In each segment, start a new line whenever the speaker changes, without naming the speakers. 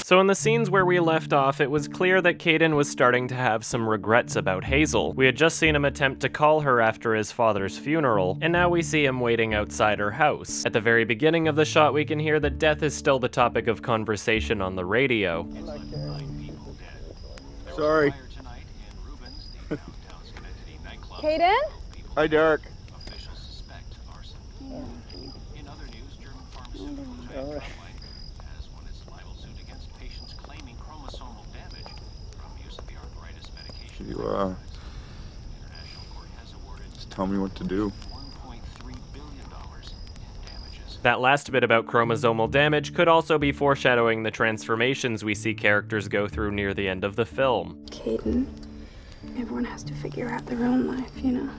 So in the scenes where we left off, it was clear that Caden was starting to have some regrets about Hazel. We had just seen him attempt to call her after his father's funeral, and now we see him waiting outside her house. At the very beginning of the shot, we can hear that death is still the topic of conversation on the radio.
Sorry.
Caden?
Hi, Derek. All right. You, just tell me what to do.
That last bit about chromosomal damage could also be foreshadowing the transformations we see characters go through near the end of the film.
Caden, everyone has to figure out their own life, you know.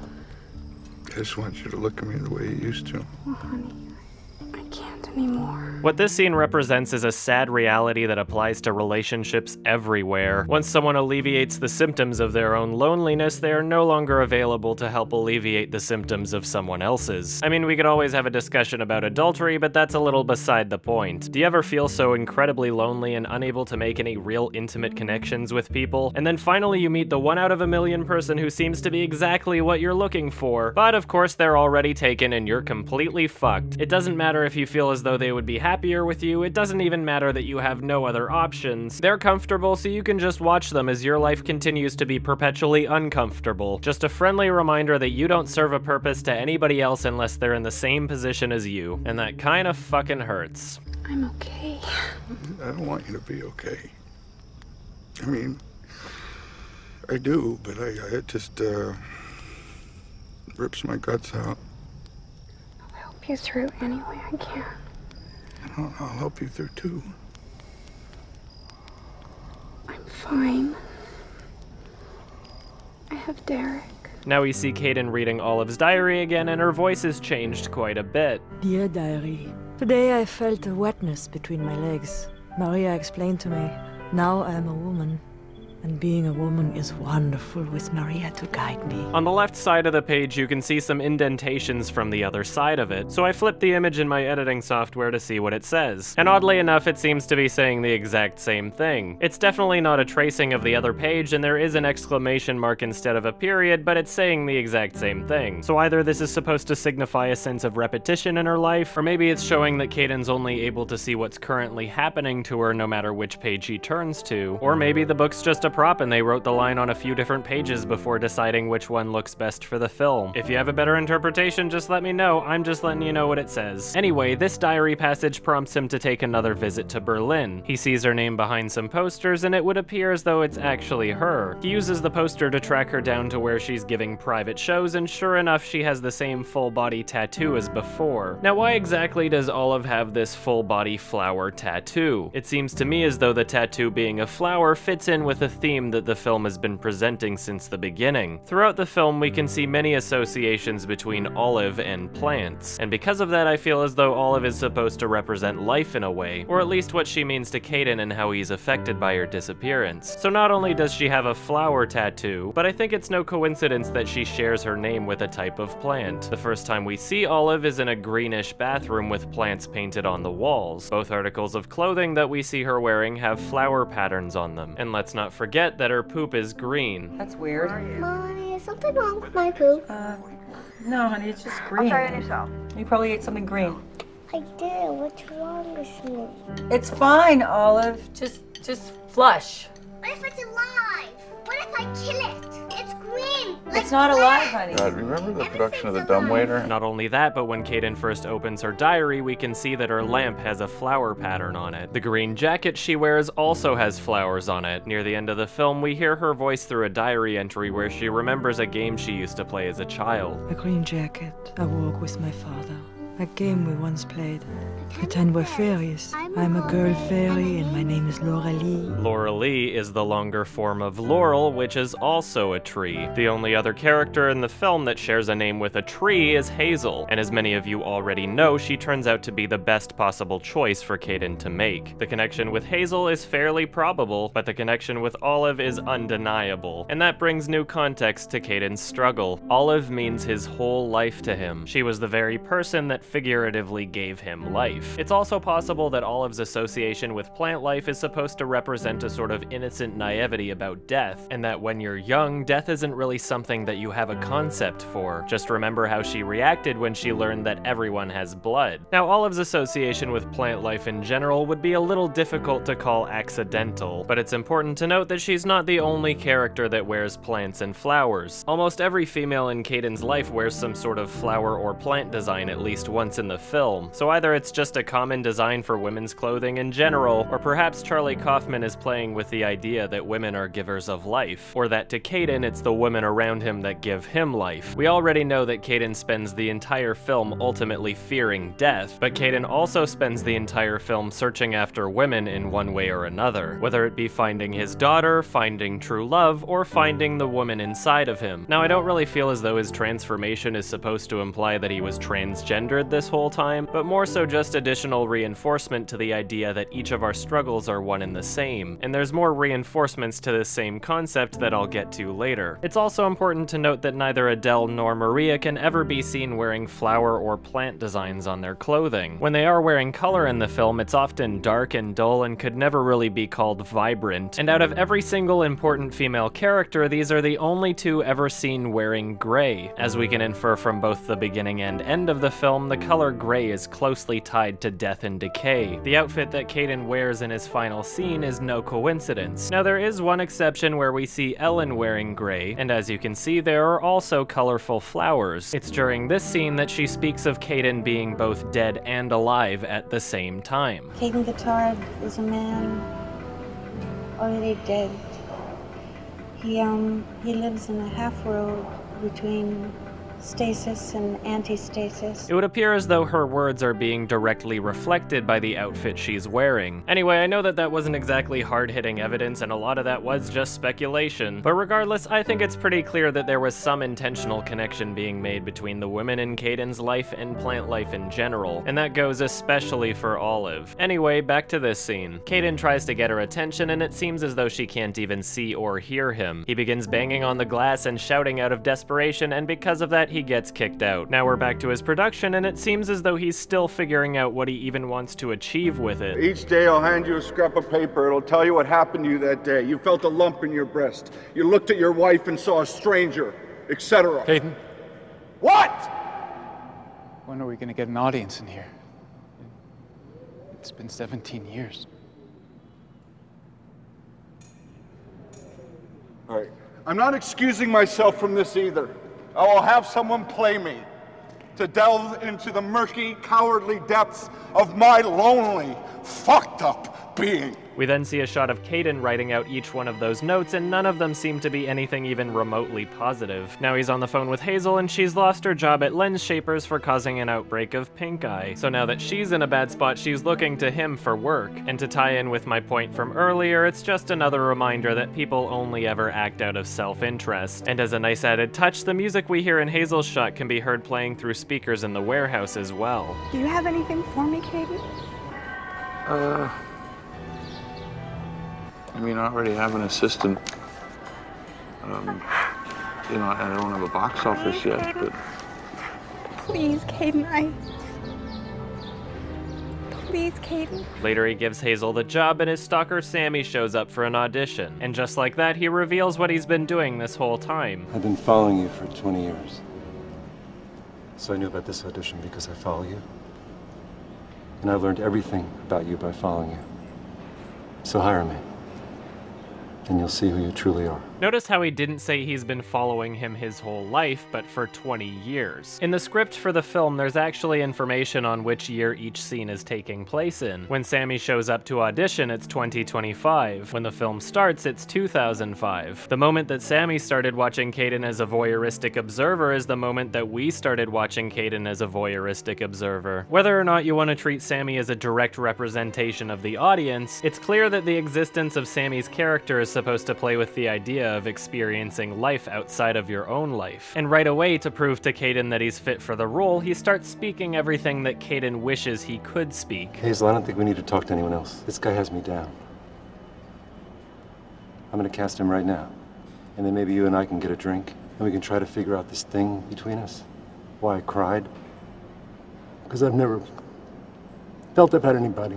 I just want you to look at me the way you used to.
Oh, honey, I can't anymore.
What this scene represents is a sad reality that applies to relationships everywhere. Once someone alleviates the symptoms of their own loneliness, they are no longer available to help alleviate the symptoms of someone else's. I mean, we could always have a discussion about adultery, but that's a little beside the point. Do you ever feel so incredibly lonely and unable to make any real intimate connections with people? And then finally you meet the 1 out of a million person who seems to be exactly what you're looking for. But of course they're already taken and you're completely fucked. It doesn't matter if you feel as though they would be happier with you, it doesn't even matter that you have no other options. They're comfortable, so you can just watch them as your life continues to be perpetually uncomfortable. Just a friendly reminder that you don't serve a purpose to anybody else unless they're in the same position as you. And that kind of fucking hurts.
I'm okay.
I don't want you to be okay. I mean, I do, but it just rips my guts out.
I'll help you through any way I can.
I'll help you through too.
I'm fine. I have Derek.
Now we see Caden reading Olive's diary again, and her voice has changed quite a bit.
Dear diary, today I felt a wetness between my legs. Maria explained to me, now I am a woman. And being a woman is wonderful with Maria to guide me.
On the left side of the page, you can see some indentations from the other side of it, so I flipped the image in my editing software to see what it says. And oddly enough, it seems to be saying the exact same thing. It's definitely not a tracing of the other page, and there is an exclamation mark instead of a period, but it's saying the exact same thing. So either this is supposed to signify a sense of repetition in her life, or maybe it's showing that Caden's only able to see what's currently happening to her no matter which page she turns to. Or maybe the book's just a prop and they wrote the line on a few different pages before deciding which one looks best for the film. If you have a better interpretation, just let me know. I'm just letting you know what it says. Anyway, this diary passage prompts him to take another visit to Berlin. He sees her name behind some posters and it would appear as though it's actually her. He uses the poster to track her down to where she's giving private shows, and sure enough, she has the same full body tattoo as before. Now, why exactly does Olive have this full body flower tattoo? It seems to me as though the tattoo being a flower fits in with a theme that the film has been presenting since the beginning. Throughout the film, we can see many associations between Olive and plants, and because of that, I feel as though Olive is supposed to represent life in a way, or at least what she means to Caden and how he's affected by her disappearance. So not only does she have a flower tattoo, but I think it's no coincidence that she shares her name with a type of plant. The first time we see Olive is in a greenish bathroom with plants painted on the walls. Both articles of clothing that we see her wearing have flower patterns on them, and let's not forget that her poop is green.
That's weird.
Mommy, is something wrong with my poop?
No, honey, it's just green.
I'll try it yourself.
You probably ate something green.
I did. What's wrong with me?
It's fine, Olive. Just flush.
What if it's alive? What if I kill it? It's green.
It's not alive, honey.
God, remember the production of The Dumbwaiter?
Not only that, but when Caden first opens her diary, we can see that her lamp has a flower pattern on it. The green jacket she wears also has flowers on it. Near the end of the film, we hear her voice through a diary entry where she remembers a game she used to play as a child.
A green jacket. I walk with my father. A game we once played. Pretend we're fairies. I'm a girl fairy and my name is Laura-Lee.
Laura-Lee is the longer form of Laurel, which is also a tree. The only other character in the film that shares a name with a tree is Hazel, and as many of you already know, she turns out to be the best possible choice for Caden to make. The connection with Hazel is fairly probable, but the connection with Olive is undeniable, and that brings new context to Caden's struggle. Olive means his whole life to him. She was the very person that figuratively gave him life. It's also possible that Olive's association with plant life is supposed to represent a sort of innocent naivety about death, and that when you're young, death isn't really something that you have a concept for. Just remember how she reacted when she learned that everyone has blood. Now, Olive's association with plant life in general would be a little difficult to call accidental, but it's important to note that she's not the only character that wears plants and flowers. Almost every female in Caden's life wears some sort of flower or plant design at least once in the film, so either it's just a common design for women's clothing in general, or perhaps Charlie Kaufman is playing with the idea that women are givers of life, or that to Caden it's the women around him that give him life. We already know that Caden spends the entire film ultimately fearing death, but Caden also spends the entire film searching after women in one way or another, whether it be finding his daughter, finding true love, or finding the woman inside of him. Now, I don't really feel as though his transformation is supposed to imply that he was transgendered this whole time, but more so just additional reinforcement to the idea that each of our struggles are one and the same, and there's more reinforcements to this same concept that I'll get to later. It's also important to note that neither Adele nor Maria can ever be seen wearing flower or plant designs on their clothing. When they are wearing color in the film, it's often dark and dull and could never really be called vibrant, and out of every single important female character, these are the only two ever seen wearing gray. As we can infer from both the beginning and end of the film, the color gray is closely tied to death and decay. The outfit that Caden wears in his final scene is no coincidence. Now, there is one exception where we see Ellen wearing gray, and as you can see, there are also colorful flowers. It's during this scene that she speaks of Caden being both dead and alive at the same time.
Caden Guittard is a man already dead. He lives in a half-world between stasis and anti-stasis.
It would appear as though her words are being directly reflected by the outfit she's wearing. Anyway, I know that that wasn't exactly hard-hitting evidence, and a lot of that was just speculation, but regardless, I think it's pretty clear that there was some intentional connection being made between the women in Caden's life and plant life in general, and that goes especially for Olive. Anyway, back to this scene. Caden tries to get her attention, and it seems as though she can't even see or hear him. He begins banging on the glass and shouting out of desperation, and because of that, he gets kicked out. Now we're back to his production, and it seems as though he's still figuring out what he even wants to achieve with it.
Each day I'll hand you a scrap of paper. It'll tell you what happened to you that day. You felt a lump in your breast. You looked at your wife and saw a stranger, etc.
Caden?
What?
When are we gonna get an audience in here? It's been 17 years.
All right. I'm not excusing myself from this either. I will have someone play me to delve into the murky, cowardly depths of my lonely, fucked up being.
We then see a shot of Caden writing out each one of those notes, and none of them seem to be anything even remotely positive. Now he's on the phone with Hazel, and she's lost her job at Lens Shapers for causing an outbreak of pink eye. So now that she's in a bad spot, she's looking to him for work. And to tie in with my point from earlier, it's just another reminder that people only ever act out of self-interest. And as a nice added touch, the music we hear in Hazel's shot can be heard playing through speakers in the warehouse as well.
Do you have anything for me, Caden?
I mean, I already have an assistant. You know, I don't have a box office yet, but...
Please, Caden, Please, Caden.
Later he gives Hazel the job, and his stalker Sammy shows up for an audition. And just like that, he reveals what he's been doing this whole time.
I've been following you for 20 years. So I knew about this audition because I follow you. And I've learned everything about you by following you. So hire me. And you'll see who you truly are.
Notice how he didn't say he's been following him his whole life, but for 20 years. In the script for the film, there's actually information on which year each scene is taking place in. When Sammy shows up to audition, it's 2025. When the film starts, it's 2005. The moment that Sammy started watching Caden as a voyeuristic observer is the moment that we started watching Caden as a voyeuristic observer. Whether or not you want to treat Sammy as a direct representation of the audience, it's clear that the existence of Sammy's character is supposed to play with the idea of experiencing life outside of your own life. And right away, to prove to Caden that he's fit for the role, he starts speaking everything that Caden wishes he could speak.
Hazel, I don't think we need to talk to anyone else. This guy has me down. I'm gonna cast him right now. And then maybe you and I can get a drink, and we can try to figure out this thing between us. Why I cried. Because I've never felt about anybody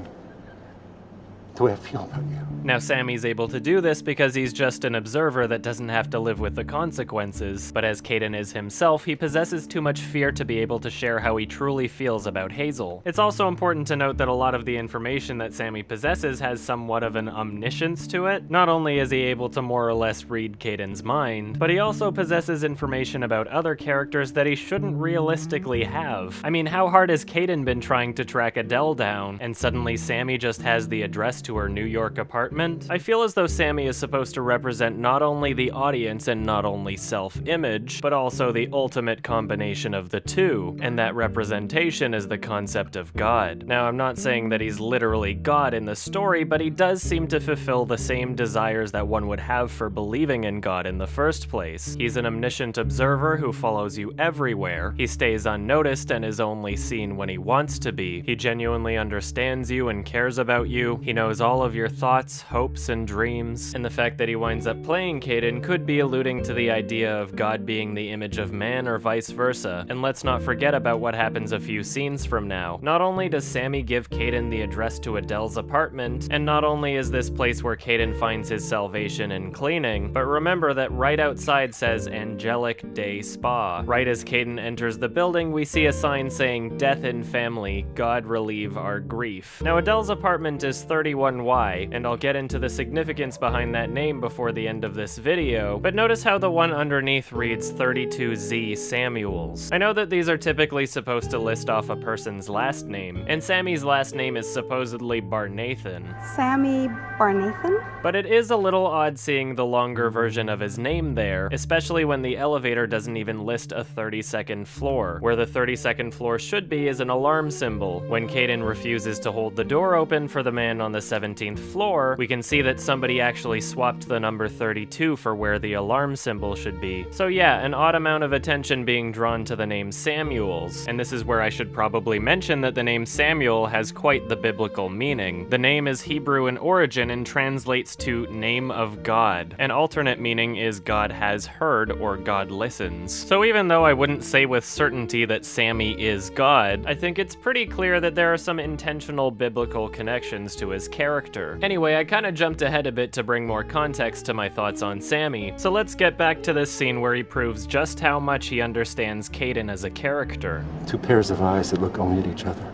the way I feel about you.
Now Sammy's able to do this because he's just an observer that doesn't have to live with the consequences, but as Caden is himself, he possesses too much fear to be able to share how he truly feels about Hazel. It's also important to note that a lot of the information that Sammy possesses has somewhat of an omniscience to it. Not only is he able to more or less read Caden's mind, but he also possesses information about other characters that he shouldn't realistically have. I mean, how hard has Caden been trying to track Adele down, and suddenly Sammy just has the address to her New York apartment? I feel as though Sammy is supposed to represent not only the audience and not only self-image, but also the ultimate combination of the two, and that representation is the concept of God. Now, I'm not saying that he's literally God in the story, but he does seem to fulfill the same desires that one would have for believing in God in the first place. He's an omniscient observer who follows you everywhere. He stays unnoticed and is only seen when he wants to be. He genuinely understands you and cares about you. He knows all of your thoughts, hopes, and dreams, and the fact that he winds up playing Caden could be alluding to the idea of God being the image of man or vice versa. And let's not forget about what happens a few scenes from now. Not only does Sammy give Caden the address to Adele's apartment, and not only is this place where Caden finds his salvation and cleaning, but remember that right outside says Angelic Day Spa. Right as Caden enters the building, we see a sign saying Death in Family, God relieve our grief. Now Adele's apartment is 31Y, and I'll get into the significance behind that name before the end of this video, but notice how the one underneath reads 32Z Samuels. I know that these are typically supposed to list off a person's last name, and Sammy's last name is supposedly Barnathan.
Sammy Barnathan?
But it is a little odd seeing the longer version of his name there, especially when the elevator doesn't even list a 32nd floor. Where the 32nd floor should be is an alarm symbol. When Caden refuses to hold the door open for the man on the 17th floor, we can see that somebody actually swapped the number 32 for where the alarm symbol should be. So yeah, an odd amount of attention being drawn to the name Samuels. And this is where I should probably mention that the name Samuel has quite the biblical meaning. The name is Hebrew in origin and translates to name of God. An alternate meaning is God has heard or God listens. So even though I wouldn't say with certainty that Sammy is God, I think it's pretty clear that there are some intentional biblical connections to his character. Anyway, I kinda jumped ahead a bit to bring more context to my thoughts on Sammy, so let's get back to this scene where he proves just how much he understands Caden as a character.
Two pairs of eyes that look only at each other.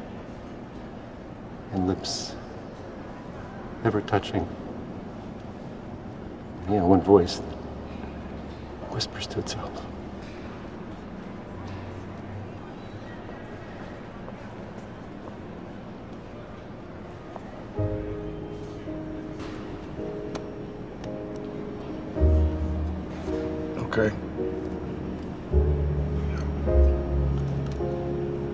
And lips never touching. Yeah, one voice that whispers to itself.
Okay.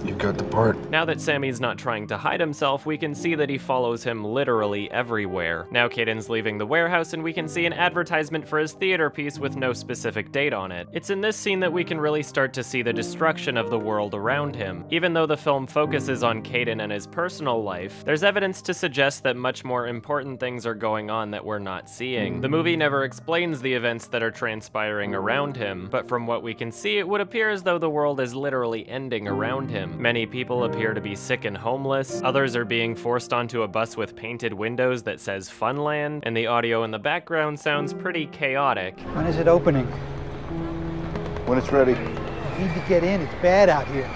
You got the part.
Now that Sammy's not trying to hide himself, we can see that he follows him literally everywhere. Now Caden's leaving the warehouse and we can see an advertisement for his theater piece with no specific date on it. It's in this scene that we can really start to see the destruction of the world around him. Even though the film focuses on Caden and his personal life, there's evidence to suggest that much more important things are going on that we're not seeing. The movie never explains the events that are transpiring around him, but from what we can see, it would appear as though the world is literally ending around him. Many people appear to be sick and homeless, others are being forced onto a bus with painted windows that says Funland, and the audio in the background sounds pretty chaotic.
When is it opening?
When it's ready.
I need to get in, it's bad out here.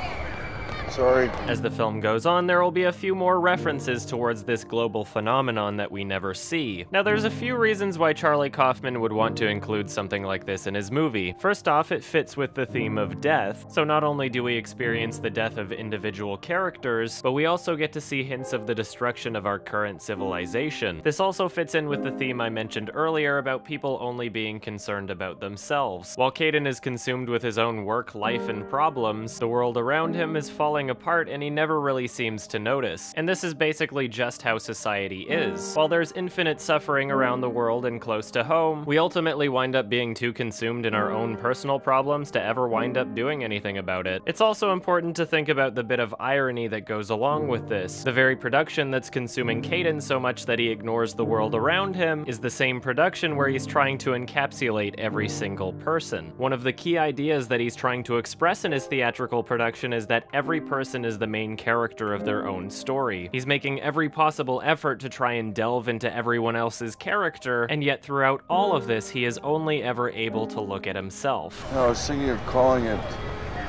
Sorry.
As the film goes on, there will be a few more references towards this global phenomenon that we never see. Now, there's a few reasons why Charlie Kaufman would want to include something like this in his movie. First off, it fits with the theme of death, so not only do we experience the death of individual characters, but we also get to see hints of the destruction of our current civilization. This also fits in with the theme I mentioned earlier about people only being concerned about themselves. While Caden is consumed with his own work, life, and problems, the world around him is falling apart and he never really seems to notice. And this is basically just how society is. While there's infinite suffering around the world and close to home, we ultimately wind up being too consumed in our own personal problems to ever wind up doing anything about it. It's also important to think about the bit of irony that goes along with this. The very production that's consuming Caden so much that he ignores the world around him is the same production where he's trying to encapsulate every single person. One of the key ideas that he's trying to express in his theatrical production is that every person person is the main character of their own story. He's making every possible effort to try and delve into everyone else's character, and yet throughout all of this, he is only ever able to look at himself.
I was thinking of calling it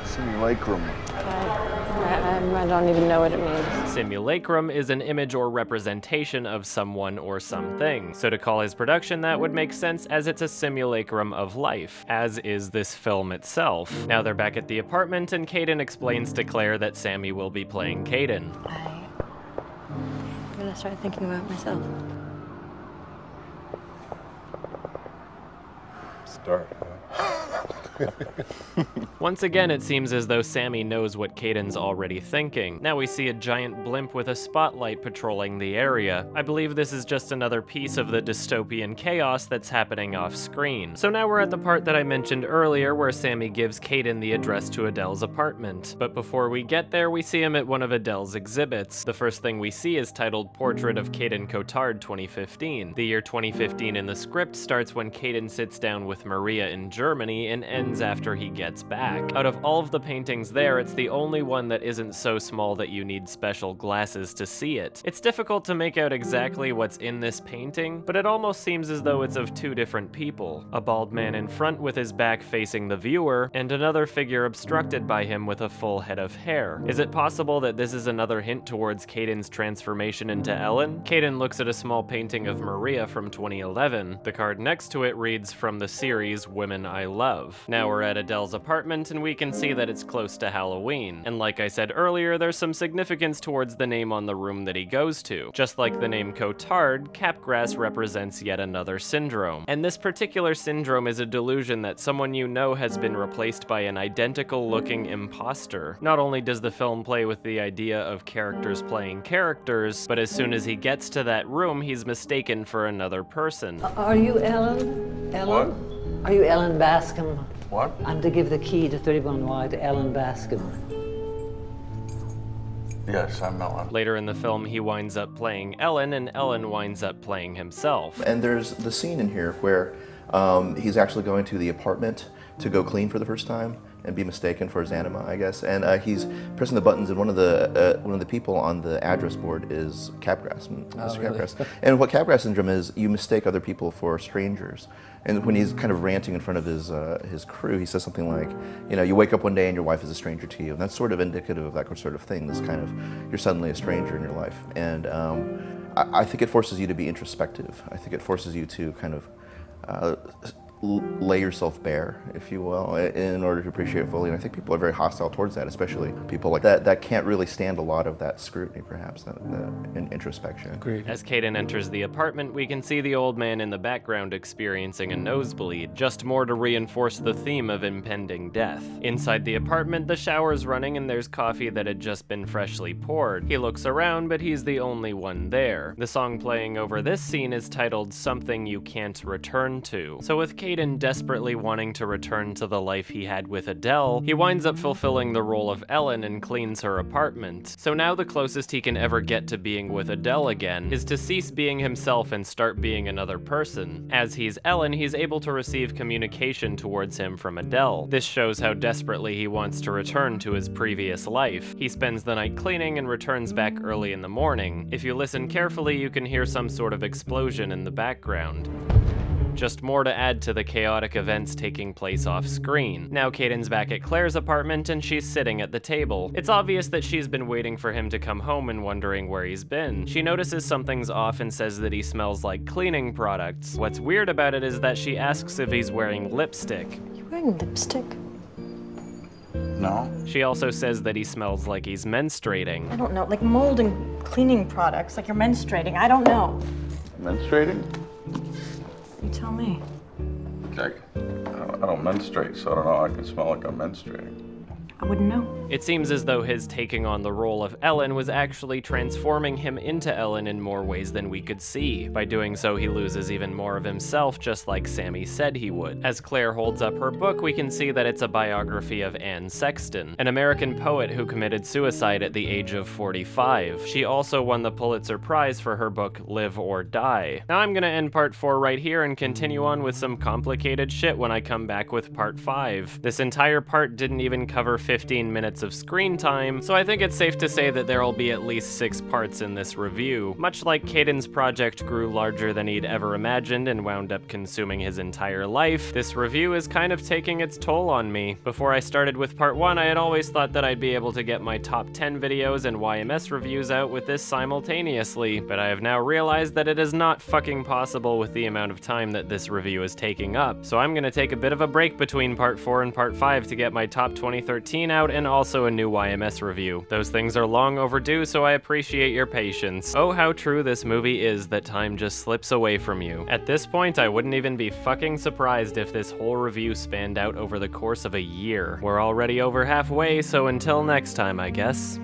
simulacrum.
I don't even know what it means.
Simulacrum is an image or representation of someone or something. So to call his production that would make sense, as it's a simulacrum of life, as is this film itself. Now they're back at the apartment, and Caden explains to Claire that Sammy will be playing Caden.
I'm gonna start thinking about myself.
Start.
Once again, it seems as though Sammy knows what Caden's already thinking. Now we see a giant blimp with a spotlight patrolling the area. I believe this is just another piece of the dystopian chaos that's happening off screen. So now we're at the part that I mentioned earlier where Sammy gives Caden the address to Adele's apartment. But before we get there, we see him at one of Adele's exhibits. The first thing we see is titled Portrait of Caden Cotard 2015. The year 2015 in the script starts when Caden sits down with Maria in Germany and ends after he gets back. Out of all of the paintings there, it's the only one that isn't so small that you need special glasses to see it. It's difficult to make out exactly what's in this painting, but it almost seems as though it's of two different people. A bald man in front with his back facing the viewer, and another figure obstructed by him with a full head of hair. Is it possible that this is another hint towards Caden's transformation into Ellen? Caden looks at a small painting of Maria from 2011. The card next to it reads, "From the series Women I Love." Now we're at Adele's apartment, and we can see that it's close to Halloween. And like I said earlier, there's some significance towards the name on the room that he goes to. Just like the name Cotard, Capgras represents yet another syndrome. And this particular syndrome is a delusion that someone you know has been replaced by an identical-looking imposter. Not only does the film play with the idea of characters playing characters, but as soon as he gets to that room, he's mistaken for another person.
Are you Ellen? Ellen?
What?
Are you Ellen Bascom?
What?
I'm to give the key to 31Y to Ellen Bascom.
Yes, I'm Ellen.
Later in the film, he winds up playing Ellen, and Ellen winds up playing himself.
And there's the scene in here where he's actually going to the apartment to go clean for the first time and be mistaken for his anima, I guess. And he's pressing the buttons, and one of the people on the address board is Capgras, Mr.
Really?
Capgras. And what Capgras syndrome is, you mistake other people for strangers. And when he's kind of ranting in front of his crew, he says something like, you know, you wake up one day and your wife is a stranger to you. And that's sort of indicative of that sort of thing, this kind of, you're suddenly a stranger in your life. And I think it forces you to be introspective. I think it forces you to kind of lay yourself bare, if you will, in order to appreciate it fully. And I think people are very hostile towards that, especially people like that can't really stand a lot of that scrutiny, perhaps, that introspection.
Agreed.
As Caden enters the apartment, we can see the old man in the background experiencing a nosebleed, just more to reinforce the theme of impending death. Inside the apartment, the shower's running and there's coffee that had just been freshly poured. He looks around, but he's the only one there. The song playing over this scene is titled Something You Can't Return To. So with Caden desperately wanting to return to the life he had with Adele, he winds up fulfilling the role of Ellen and cleans her apartment. So now the closest he can ever get to being with Adele again is to cease being himself and start being another person. As he's Ellen, he's able to receive communication towards him from Adele. This shows how desperately he wants to return to his previous life. He spends the night cleaning and returns back early in the morning. If you listen carefully, you can hear some sort of explosion in the background. Just more to add to the chaotic events taking place off screen. Now Caden's back at Claire's apartment and she's sitting at the table. It's obvious that she's been waiting for him to come home and wondering where he's been. She notices something's off and says that he smells like cleaning products. What's weird about it is that she asks if he's wearing lipstick.
You wearing lipstick?
No.
She also says that he smells like he's menstruating.
I don't know, like mold and cleaning products, like you're menstruating. I don't know.
Menstruating?
You tell me.
I don't menstruate, so I don't know. I can smell like I'm menstruating.
I wouldn't know.
It seems as though his taking on the role of Ellen was actually transforming him into Ellen in more ways than we could see. By doing so, he loses even more of himself, just like Sammy said he would. As Claire holds up her book, we can see that it's a biography of Anne Sexton, an American poet who committed suicide at the age of 45. She also won the Pulitzer Prize for her book Live or Die. Now I'm gonna end part 4 right here and continue on with some complicated shit when I come back with part 5. This entire part didn't even cover 15 minutes of screen time, so I think it's safe to say that there'll be at least 6 parts in this review. Much like Caden's project grew larger than he'd ever imagined and wound up consuming his entire life, this review is kind of taking its toll on me. Before I started with part 1, I had always thought that I'd be able to get my top 10 videos and YMS reviews out with this simultaneously, but I have now realized that it is not fucking possible with the amount of time that this review is taking up. So I'm gonna take a bit of a break between part 4 and part 5 to get my top 2013 out and also a new YMS review. Those things are long overdue, so I appreciate your patience. Oh, how true this movie is that time just slips away from you. At this point, I wouldn't even be fucking surprised if this whole review spanned out over the course of a year. We're already over halfway, so until next time, I guess.